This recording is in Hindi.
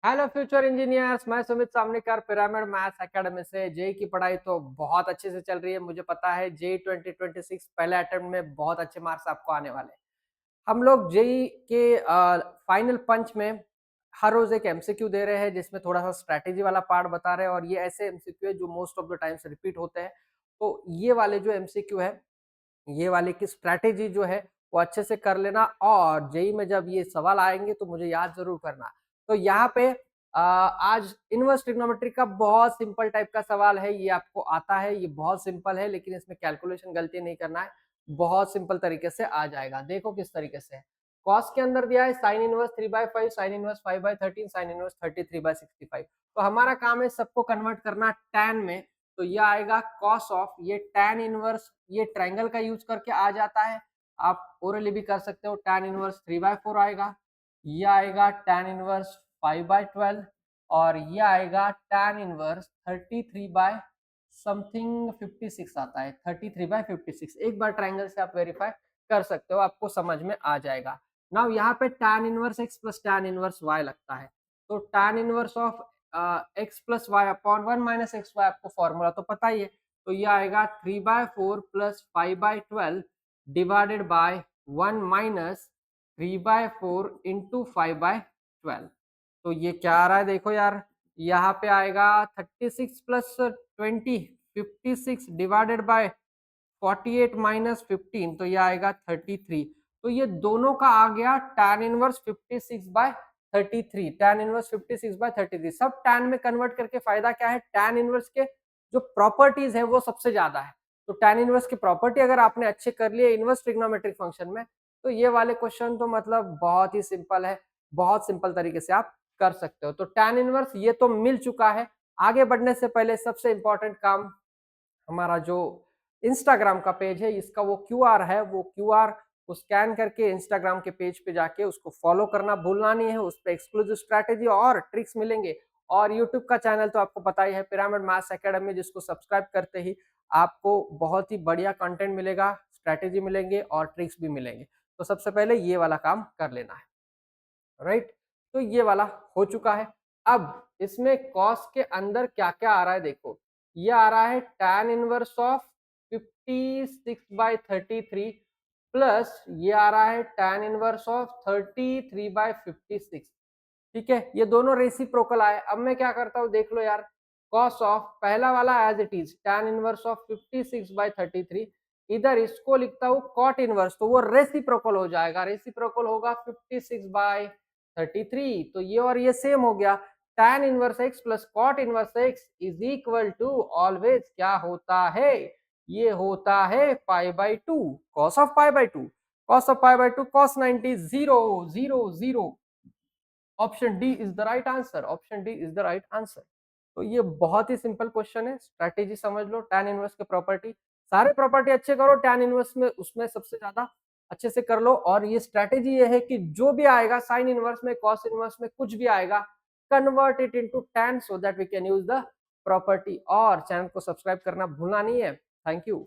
हेलो फ्यूचर इंजीनियर्स, मैं सुमित सामनेकर पिरामिड मैथ्स एकेडमी से। जेई की पढ़ाई तो बहुत अच्छे से चल रही है। मुझे पता है जेई 2026 पहले अटेम्प्ट में बहुत अच्छे मार्क्स आपको आने वाले हैं। हम लोग जेई के फाइनल पंच में हर रोज एक एमसीक्यू दे रहे हैं जिसमें थोड़ा सा स्ट्रैटेजी वाला पार्ट बता रहे हैं, और ये ऐसे एमसीक्यू है जो most of the times repeat होते हैं। तो ये वाले जो एमसीक्यू है, ये वाले की स्ट्रैटेजी जो है वो अच्छे से कर लेना, और जेई में जब ये सवाल आएंगे तो मुझे याद जरूर करना। तो यहाँ पे आज इनवर्स ट्रिग्नोमेट्री का बहुत सिंपल टाइप का सवाल है। ये आपको आता है, ये बहुत सिंपल है, लेकिन इसमें कैलकुलेशन गलती नहीं करना है। बहुत सिंपल तरीके से आ जाएगा। देखो किस तरीके से। कॉस के अंदर दिया है sine inverse 3/5, sine inverse 5/13, sine inverse 33/65। तो हमारा काम है सबको कन्वर्ट करना टैन में। तो ये आएगा कॉस ऑफ, ये टैन इनवर्स, ये ट्रायंगल का यूज करके आ जाता है। आप ओरली भी कर सकते हो। टैन इनवर्स 3/4 आएगा, ये आएगा टैन इनवर्स 5/12, और ये आएगा टैन इनवर्स 33 बाय समथिंग 56 आता है, 33/56। एक बार ट्रायंगल से आप वेरीफाई कर सकते हो, आपको समझ में आ जाएगा। नाउ यहाँ पे tan inverse x plus tan inverse y लगता है। तो tan inverse of x plus y upon 1 minus x y, आपको फॉर्मूला तो पता ही है। तो ये आएगा 3/4 plus 5/12 divided by 1 minus 3/4 into 5/12। तो ये क्या आ रहा है देखो यार, यहाँ पे आएगा 36 प्लस 20, 56 डिवाइडेड बाय 48 माइनस 15, तो ये आएगा 33। तो ये दोनों का आ गया tan इनवर्स 56/33, tan इनवर्स 56/33। सब tan में कन्वर्ट करके फायदा क्या है, tan इनवर्स के जो प्रॉपर्टीज है वो सबसे ज्यादा है। तो tan इनवर्स की प्रॉपर्टी अगर आपने अच्छे कर लिए इनवर्स ट्रिग्नोमेट्रिक फंक्शन में, तो ये वाले क्वेश्चन तो मतलब बहुत ही सिंपल है। बहुत सिंपल तरीके से आप कर सकते हो। तो tan इनवर्स ये तो मिल चुका है। आगे बढ़ने से पहले सबसे इंपॉर्टेंट काम, हमारा जो इंस्टाग्राम का पेज है, इसका वो क्यूआर है, वो क्यूआर को स्कैन करके इंस्टाग्राम के पेज पे जाके उसको फॉलो करना भूलना नहीं है। उस पर एक्सक्लूसिव स्ट्रैटेजी और ट्रिक्स मिलेंगे। और यूट्यूब का चैनल तो आपको पता ही है, पिरामिड मैथ्स एकेडमी, जिसको सब्सक्राइब करते ही आपको बहुत ही बढ़िया कंटेंट मिलेगा, स्ट्रैटेजी मिलेंगे और ट्रिक्स भी मिलेंगे। तो सबसे पहले ये वाला काम कर लेना है, राइट। तो ये वाला हो चुका है। अब इसमें कॉस के अंदर क्या क्या आ रहा है देखो। ये आ रहा है tan इनवर्स ऑफ 56/33 प्लस ये आ रहा है tan इनवर्स ऑफ 33/56। ठीक है, ये दोनों रेसिप्रोकल आए। अब मैं क्या करता हूँ देख लो यार, कॉस ऑफ पहला वाला as it is tan inverse of 56/33, इधर इसको लिखता हूँ कॉट इनवर्स, तो वो रेसिप्रोकल हो जाएगा। रेसिप्रोकल होगा 56/33, तो ये और ये सेम हो गया। tan inverse x plus cot inverse x is equal to always क्या होता है, ये होता है π/2, cos of π/2, cos of π/2 cos 90 0 0 0। Option D is the right answer, option D is the right answer. तो ये बहुत ही सिंपल क्वेश्चन है। स्ट्रैटेजी समझ लो, tan इनवर्स के प्रॉपर्टी, सारे प्रॉपर्टी अच्छे करो, tan इनवर्स में उसमें सबसे ज्यादा अच्छे से कर लो। और ये स्ट्रैटेजी ये है कि जो भी आएगा साइन इनवर्स में, कॉस इनवर्स में, कुछ भी आएगा, convert it into tan so that we can use the property. और चैनल को सब्सक्राइब करना भूलना नहीं है। Thank you.